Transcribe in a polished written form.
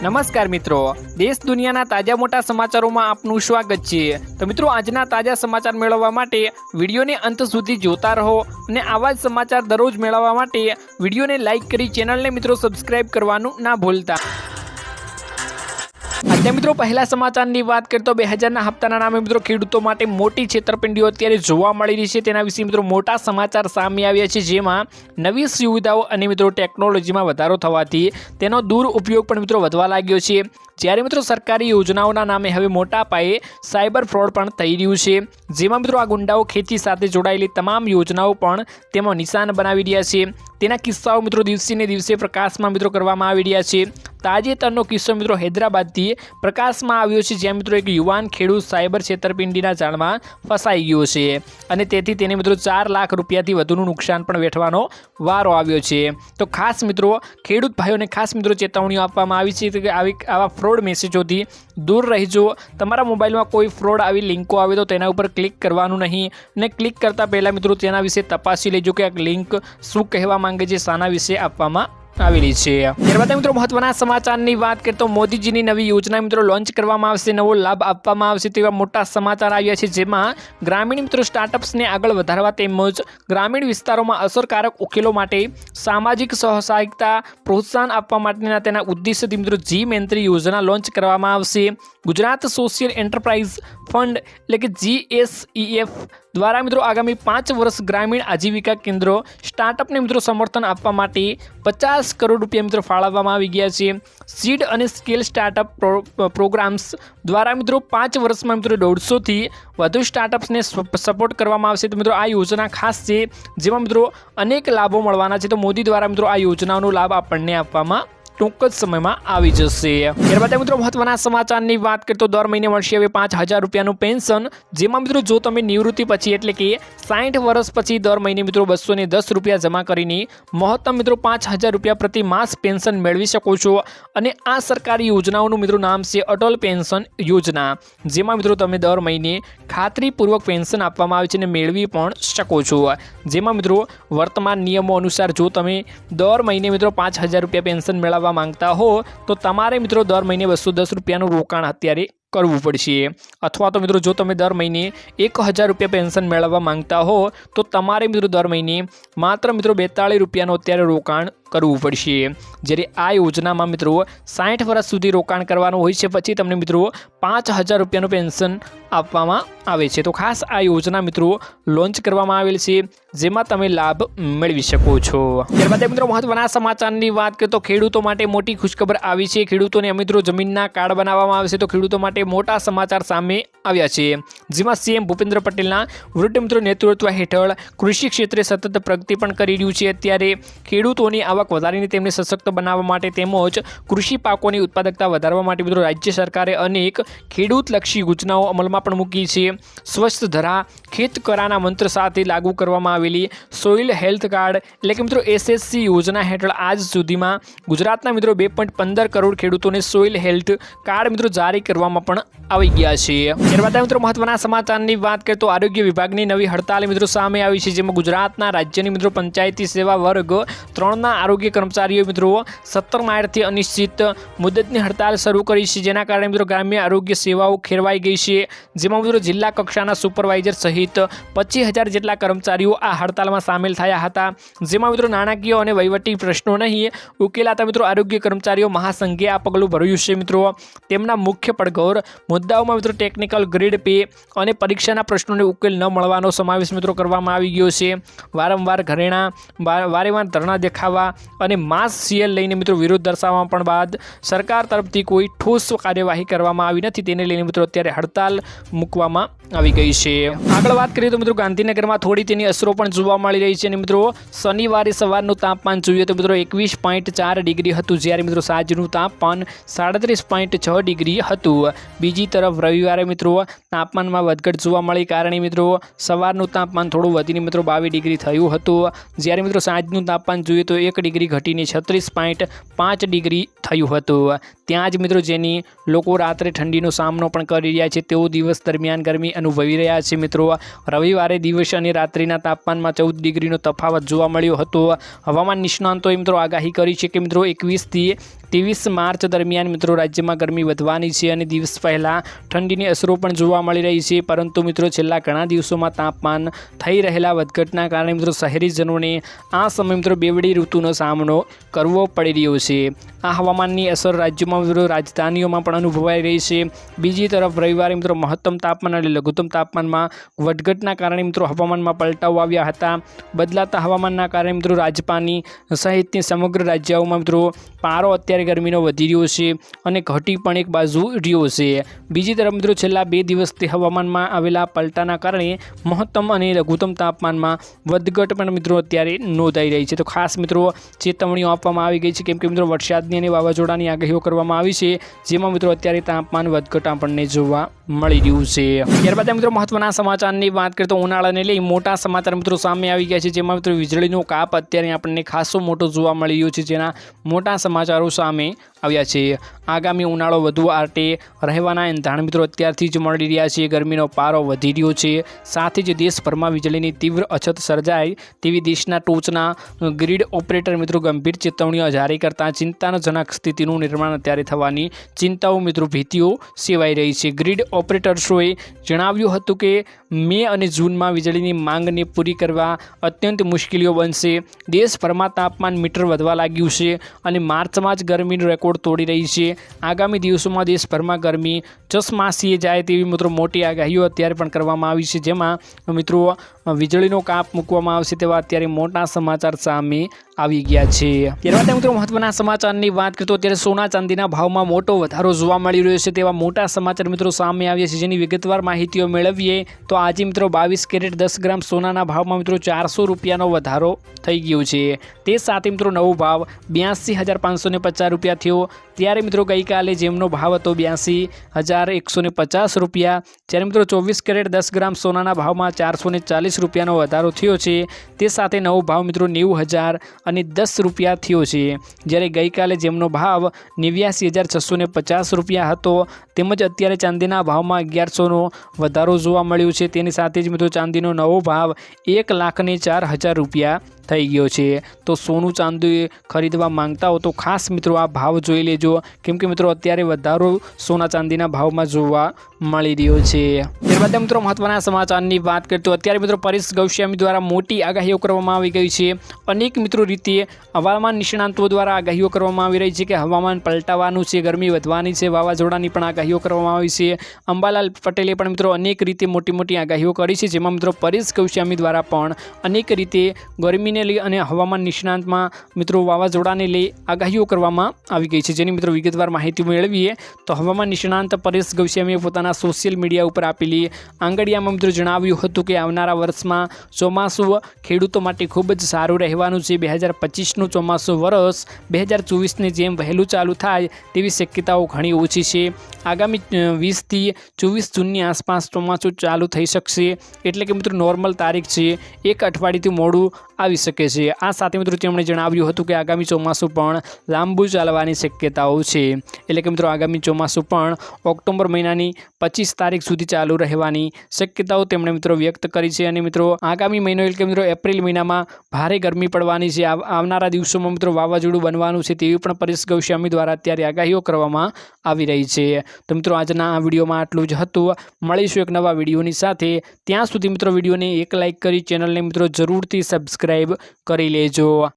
નમસ્કાર મિત્રો, દેશ દુનિયાના તાજા મોટા સમાચારોમાં આપનું સ્વાગત છે। તો મિત્રો, આજના તાજા સમાચાર મેળવવા માટે વિડીયોને અંત સુધી જોતા રહો અને આવા જ સમાચાર દરરોજ મેળવવા માટે વિડીયોને લાઇક કરી ચેનલને મિત્રો સબસ્ક્રાઇબ કરવાનું ના ભૂલતા। આજે મિત્રો પહેલા સમાચારની વાત કરીએ તો 2000ના હપ્તાના નામે મિત્રો ખેડૂતો માટે મોટી છેતરપિંડીઓ અત્યારે જોવા મળી રહી છે। તેના વિશે મિત્રો મોટા સમાચાર સામે આવ્યા છે, જેમાં નવી સુવિધાઓ અને મિત્રો ટેકનોલોજીમાં વધારો થવાથી તેનો દુરુપયોગ પણ મિત્રો વધવા લાગ્યો છે। જ્યારે મિત્રો સરકારી યોજનાઓના નામે હવે મોટા પાયે સાયબર ફ્રોડ પણ થઈ રહ્યું છે, જેમાં મિત્રો આ ગુંડાઓ ખેતી સાથે જોડાયેલી તમામ યોજનાઓ પણ તેમાં નિશાન બનાવી રહ્યા છે। તેના કિસ્સાઓ મિત્રો દિવસે ને દિવસે પ્રકાશમાં મિત્રો કરવામાં આવી રહ્યા છે। તાજેતરનો કિસ્સો મિત્રો હૈદરાબાદથી પ્રકાશમાં આવ્યો છે, જ્યાં મિત્રો એક યુવાન ખેડૂત સાયબર છેતરપિંડીના જાળમાં ફસાઈ ગયો છે અને તેથી તેને મિત્રો 4 લાખ રૂપિયાથી વધુનું નુકસાન પણ વેઠવાનો વારો આવ્યો છે। તો ખાસ મિત્રો ખેડૂત ભાઈઓને ખાસ મિત્રો ચેતવણીઓ આપવામાં આવી છે કે આવા ફ્રોડ મેસેજોથી દૂર રહેજો। તમારા મોબાઈલમાં કોઈ ફ્રોડ આવી લિંકો આવે તો તેના ઉપર ક્લિક કરવાનું નહીં અને ક્લિક કરતા પહેલાં મિત્રો તેના વિશે તપાસી લેજો કે આ લિંક શું કહેવા માંગે છે, શાના વિશે આપવામાં આવેલી છે। ત્યારબાદ મિત્રો મહત્વના સમાચારની વાત કરીએ તો મોદીજીની નવી યોજના મિત્રો લોન્ચ કરવામાં આવશે, નવો લાભ આપવામાં આવશે તેવા મોટા સમાચાર આવ્યા છે, જેમાં ગ્રામીણ મિત્રો સ્ટાર્ટઅપ્સને આગળ વધારવા તેમજ ગ્રામીણ વિસ્તારોમાં અસરકારક ઉકેલો માટે સામાજિક સહભાગિતા પ્રોત્સાહન આપવા માટેના તેના ઉદ્દેશ્યથી મિત્રો G-Mentri યોજના લોન્ચ કરવામાં આવશે। ગુજરાત સોશિયલ એન્ટરપ્રાઇઝ ફંડ એટલે કે GSEF દ્વારા મિત્રો આગામી 5 વર્ષ ગ્રામીણ આજીવિકા કેન્દ્રો સ્ટાર્ટઅપને મિત્રો સમર્થન આપવા માટે 50 કરોડ રૂપિયા મિત્રો ફાળવવામાં આવી ગયા છે। સીડ અને સ્કેલ સ્ટાર્ટઅપ પ્રોગ્રામ્સ દ્વારા મિત્રો 5 વર્ષમાં મિત્રો 150થી વધુ સ્ટાર્ટઅપ્સને સપોર્ટ કરવામાં આવશે। તો મિત્રો આ યોજના ખાસ છે, જેમાં મિત્રો અનેક લાભો મળવાના છે। તો મોદી દ્વારા મિત્રો આ યોજનાનો લાભ આપણને આપવામાં ટૂંક જ સમયમાં આવી જશે। ત્યારબાદ મિત્રો મહત્વના સમાચારની વાત કરીએ તો દર મહિને મળશે હવે 5000 રૂપિયાનું પેન્શન, જેમાં મિત્રો જો તમે નિવૃત્તિ પછી એટલે કે 60 વર્ષ પછી દર મહિને મિત્રો 210 રૂપિયા જમા કરીને મહત્તમ મિત્રો 5000 રૂપિયા પ્રતિ માસ પેન્શન મેળવી શકો છો। અને આ સરકારી યોજનાઓનું મિત્રો નામ છે અટલ પેન્શન યોજના, જેમાં મિત્રો તમે દર મહિને ખાતરીપૂર્વક પેન્શન આપવામાં આવે છે અને મેળવી પણ શકો છો। જેમાં મિત્રો વર્તમાન નિયમો અનુસાર જો તમે દર મહિને મિત્રો 5000 રૂપિયા પેન્શન મેળવવા માંગતા હો તો તમારે મિત્રો દર મહિને 210 રૂપિયાનું રોકાણ અત્યારે કરવું પડશે, અથવા તો મિત્રો જો તમે દર મહિને 1000 રૂપિયા પેન્શન મેળવવા માંગતા હો તો તમારે મિત્રો દર મહિને માત્ર મિત્રો 42 રૂપિયાનું અત્યારે રોકાણ કરવું પડશે। જ્યારે આ યોજનામાં મિત્રો 60 વર્ષ સુધી રોકાણ કરવાનું હોય છે, પછી તમને મિત્રો 5000 રૂપિયાનું પેન્શન આપવામાં આવે છે। તો ખાસ આ યોજના મિત્રો લોન્ચ કરવામાં આવેલ છે, જેમાં તમે લાભ મેળવી શકો છો। ત્યારબાદ મિત્રો મહત્વના સમાચારની વાત કરીએ તો ખેડૂતો માટે મોટી ખુશખબર આવી છે। ખેડૂતોને મિત્રો જમીનના કાર્ડ બનાવવામાં આવશે, તો ખેડૂતો માટે મોટા સમાચાર સામે આવ્યા છે, જેમાં સીએમ ભૂપેન્દ્ર પટેલના વૃદ્ધ મિત્રો નેતૃત્વ હેઠળ કૃષિ ક્ષેત્રે સતત પ્રગતિ પણ કરી રહ્યું છે। અત્યારે ખેડૂતોની આવક વધારીને તેમને સશક્ત બનાવવા માટે તેમજ કૃષિ પાકોની ઉત્પાદકતા વધારવા માટે મિત્રો રાજ્ય સરકારે અનેક ખેડૂતલક્ષી યોજનાઓ અમલમાં પણ મૂકી છે। સ્વસ્થ ધરા ખેત કરાના મંત્ર સાથે લાગુ કરવામાં આવેલી સોઇલ હેલ્થ કાર્ડ એટલે કે મિત્રો SHC યોજના હેઠળ આજ સુધીમાં ગુજરાતના મિત્રો 2.15 કરોડ ખેડૂતોને સોઇલ હેલ્થ કાર્ડ મિત્રો જારી કરવામાં પણ આવી ગયા છે। ત્યારબાદ મિત્રો મહત્વના સમાચારની વાત કરીએ તો આરોગ્ય વિભાગની નવી હડતાલ મિત્રો સામે આવી છે, જેમાં ગુજરાતના રાજ્યની મિત્રો પંચાયતી સેવા વર્ગ 3ના આરોગ્ય કર્મચારીઓ મિત્રો 17 માર્ચથી અનિશ્ચિત મુદતની હડતાલ શરૂ કરી છે, જેના કારણે મિત્રો ગ્રામ્ય આરોગ્ય સેવાઓ ખેરવાઈ ગઈ છે। જેમાં મિત્રો જિલ્લા કક્ષાના સુપરવાઇઝર સહિત 25000 જેટલા કર્મચારીઓ આ હડતાલમાં સામેલ થયા હતા। જેમાં મિત્રો નાણાકીય અને વહીવટી પ્રશ્નો નહીં ઉકેલાતા મિત્રો આરોગ્ય કર્મચારીઓ મહાસંઘે આ પગલું ભર્યું છે। મિત્રો તેમના મુખ્ય પડઘર મુદ્દાઓમાં મિત્રો ટેકનિકલ ગ્રેડ પે અને પરીક્ષાના પ્રશ્નોને ઉકેલ ન મળવાનો સમાવેશ મિત્રો કરવામાં આવી ગયો છે। વારંવાર ધરણા દેખાવા અને માસ સીએલ લઈને મિત્રો વિરોધ દર્શાવવા પણ બાદ સરકાર તરફથી કોઈ ઠોસ કાર્યવાહી કરવામાં આવી નથી, તેને લઈને મિત્રો અત્યારે હડતાલ મૂકવામાં આવી ગઈ છે। આગળ વાત કરીએ તો મિત્રો ગાંધીનગરમાં થોડી તેની અસરો પણ જોવા મળી રહી છે અને મિત્રો શનિવારે સવારનું તાપમાન જોઈએ તો મિત્રો 21.4 ડિગ્રી હતું, જ્યારે મિત્રો સાંજનું તાપમાન 37.6 ડિગ્રી હતું। બીજી તરફ રવિવારે મિત્રો તાપમાનમાં વધઘટ જોવા મળી, કારણે મિત્રો સવારનું તાપમાન થોડું વધીને મિત્રો 22 ડિગ્રી થયું હતું, જ્યારે મિત્રો સાંજનું તાપમાન જોઈએ તો 1 ડિગ્રી ઘટીને 36.5 ડિગ્રી થયું હતું। ત્યાં જ મિત્રો જેની લોકો રાત્રે ઠંડીનો સામનો પણ કરી રહ્યા છે તેઓ દિવસ દરમિયાન ગરમી અનુભવી રહ્યા છે। મિત્રો રવિવારે દિવસ અને રાત્રિના તાપમાનમાં 14 ડિગ્રીનો તફાવત જોવા મળ્યો હતો। હવામાન નિષ્ણાંતોએ મિત્રો આગાહી કરી છે કે મિત્રો 21 થી 23 માર્ચ દરમિયાન મિત્રો રાજ્યમાં ગરમી વધવાની છે અને દિવસ પહેલાં ઠંડીની અસરો પણ જોવા મળી રહી છે, પરંતુ મિત્રો છેલ્લા ઘણા દિવસોમાં તાપમાન થઈ રહેલા વધઘટના કારણે મિત્રો શહેરીજનોને આ સમય મિત્રો બેવડી ઋતુનો સામનો કરવો પડી રહ્યો છે। આ હવામાનની અસર રાજ્યોમાં મિત્રો રાજધાનીઓમાં પણ અનુભવાઈ રહી છે। બીજી તરફ રવિવારે મિત્રો મહત્તમ તાપમાન અને લઘુત્તમ તાપમાનમાં વધઘટના કારણે મિત્રો હવામાનમાં પલટાઓ આવ્યા હતા। બદલાતા હવામાનના કારણે મિત્રો રાજપાની સહિતની સમગ્ર રાજ્યોમાં મિત્રો પારો અત્યારે ગરમીનો વધી રહ્યો છે અને ઘટી પણ એક બાજુ રહ્યો છે। બીજી તરફ મિત્રો છેલ્લા 2 દિવસથી હવામાનમાં આવેલા પલટાના કારણે મહત્તમ અને લઘુત્તમ તાપમાનમાં વધઘટ પણ મિત્રો અત્યારે નોંધાઈ રહી છે। તો ખાસ મિત્રો ચેતવણીઓ આપવામાં આવી ગઈ છે કેમ કે મિત્રો વરસાદની અને વાવાઝોડાની આગાહીઓ કરવામાં આવી છે, જેમાં મિત્રો અત્યારે તાપમાન વધઘટ આપણને જોવા મળી રહ્યું છે। ત્યારબાદ મિત્રો મહત્વના સમાચારની વાત કરીએ તો ઉનાળાને લઈ મોટા સમાચાર મિત્રો સામે આવી ગયા છે, જેમાં મિત્રો વીજળીનો કાપ અત્યારે આપણને ખાસો મોટો જોવા મળી રહ્યો છે, જેના મોટા સમાચારો સામે આવ્યા છે। આગામી ઉનાળો વધુ આર્ટે રહેવાના એંધાણ મિત્રો અત્યારથી જ મળી રહ્યા છે। ગરમીનો પારો વધી રહ્યો છે, સાથે જ દેશભરમાં વીજળીની તીવ્ર અછત સર્જાય તેવી દેશના ટોચના ગ્રીડ ઓપરેટર મિત્રો ગંભીર ચેતવણીઓ જારી કરતા ચિંતાજનક સ્થિતિનું નિર્માણ અત્યારે થવાની ચિંતાઓ મિત્રો ભીતિઓ સેવાઈ રહી છે। ગ્રીડ ઓપરેટર્સોએ જણાવ્યું હતું કે મે અને જૂનમાં વીજળીની માંગને પૂરી કરવા અત્યંત મુશ્કેલીઓ બનશે। દેશભરમાં તાપમાન મીટર વધવા લાગ્યું છે અને માર્ચમાં જ ગરમીનો રેકોર્ડ તોડી રહી છે। આગામી દિવસોમાં દેશભરમાં ગરમી ચશમાસીએ જાય તેવી મિત્રો મોટી આગાહીઓ અત્યારે પણ કરવામાં આવી છે, જેમાં મિત્રો વીજળીનો કાપ મૂકવામાં આવશે તેવા અત્યારે મોટા સમાચાર સામે આવી ગયા છે। ત્યારબાદ મિત્રો મહત્વના સમાચારની વાત કરીએ તો અત્યારે સોના ચાંદીના ભાવમાં મોટો વધારો જોવા મળી રહ્યો છે તેવા મોટા સમાચાર મિત્રો સામે આવ્યા છે, જેની વિગતવાર માહિતીઓ મેળવીએ તો આજે મિત્રો 22 કેરેટ 10 ગ્રામ સોનાના ભાવમાં મિત્રો 400 રૂપિયાનો વધારો થઈ ગયો છે। તે સાથે મિત્રો નવો ભાવ 82,550 રૂપિયા થયો। ત્યારે મિત્રો ગઈકાલે જેમનો ભાવ હતો 82,150 રૂપિયા, જ્યારે મિત્રો 24 કેરેટ 10 ગ્રામ સોનાના ભાવમાં 440 રૂપિયાનો વધારો થયો છે। તે સાથે નવો ભાવ મિત્રો 90,010 રૂપિયા થયો છે, જ્યારે ગઈકાલે જેમનો ભાવ 89,650 રૂપિયા હતો। તેમજ અત્યારે ચાંદીના ભાવમાં 1100નો વધારો જોવા મળ્યો છે। તેની સાથે જ મિત્રો ચાંદીનો નવો ભાવ 1,04,000 રૂપિયા થઈ ગયો છે। તો સોનું ચાંદી ખરીદવા માંગતા હો તો ખાસ મિત્રો આ ભાવ જોઈ લેજો, કેમ કે મિત્રો અત્યારે વધારો સોના ચાંદીના ભાવમાં જોવા મળી રહ્યો છે। ત્યારબાદ મિત્રો મહત્વના સમાચારની વાત કરીએ તો અત્યારે મિત્રો પરેશ ગૌસ્વામી દ્વારા મોટી આગાહીઓ કરવામાં આવી ગઈ છે। અનેક મિત્રો રીતે હવામાન નિષ્ણાંતો દ્વારા આગાહીઓ કરવામાં આવી રહી છે કે હવામાન પલટાવાનું છે, ગરમી વધવાની છે, વાવાઝોડાની પણ આગાહીઓ કરવામાં આવી છે। અંબાલાલ પટેલે પણ મિત્રો અનેક રીતે મોટી આગાહીઓ કરી છે, જેમાં મિત્રો પરેશ ગૌસ્વામી દ્વારા પણ અનેક રીતે ગરમીને લઈ અને હવામાન નિષ્ણાંતમાં મિત્રો વાવાઝોડાને લઈ આગાહીઓ કરવામાં આવી ગઈ છે, જેની મિત્રો વિગતવાર માહિતી મેળવીએ તો હવામાન નિષ્ણાંત પરેશ ગૌસ્વામીએ પોતાના સોશિયલ મીડિયા ઉપર આપેલી આંગળીયામાં મિત્રો જણાવ્યું હતું કે આવનારા વર્ષમાં ચોમાસું ખેડૂતો માટે ખૂબ જ સારું રહેવાનું છે। 2025નું ચોમાસું વર્ષ 2024ની જેમ વહેલું ચાલુ થાય તેવી શક્યતાઓ ઘણી ઓછી છે। આગામી 20 થી 24 જૂનની આસપાસ ચોમાસું ચાલુ થઈ શકશે, એટલે કે મિત્રો નોર્મલ તારીખ છે, એક અઠવાડિયેથી મોડું આવી શકે છે। આ સાથે મિત્રો તેમણે જણાવ્યું હતું કે આગામી ચોમાસું પણ લાંબુ ચાલવાની શક્યતાઓ છે, એટલે કે મિત્રો આગામી ચોમાસું પણ ઓક્ટોબર મહિનાની 25 તારીખ સુધી ચાલુ રહેવાની શક્યતાઓ તેમણે મિત્રો વ્યક્ત કરી છે। અને મિત્રો આગામી મહિનો એટલે કે મિત્રો એપ્રિલ મહિનામાં ભારે ગરમી પડવાની છે। આવનારા દિવસોમાં મિત્રો વાવાઝોડું બનવાનું છે તેવી પણ પરેશ ગૌસ્વામી દ્વારા અત્યારે આગાહીઓ કરવામાં આવી રહી છે। તો મિત્રો આજના આ વિડીયોમાં આટલું જ હતું। મળીશું એક નવા વિડીયોની સાથે, ત્યાં સુધી મિત્રો વિડીયોને એક લાઇક કરી ચેનલને મિત્રો જરૂરથી સબસ્ક્રાઈબ કરી લેજો।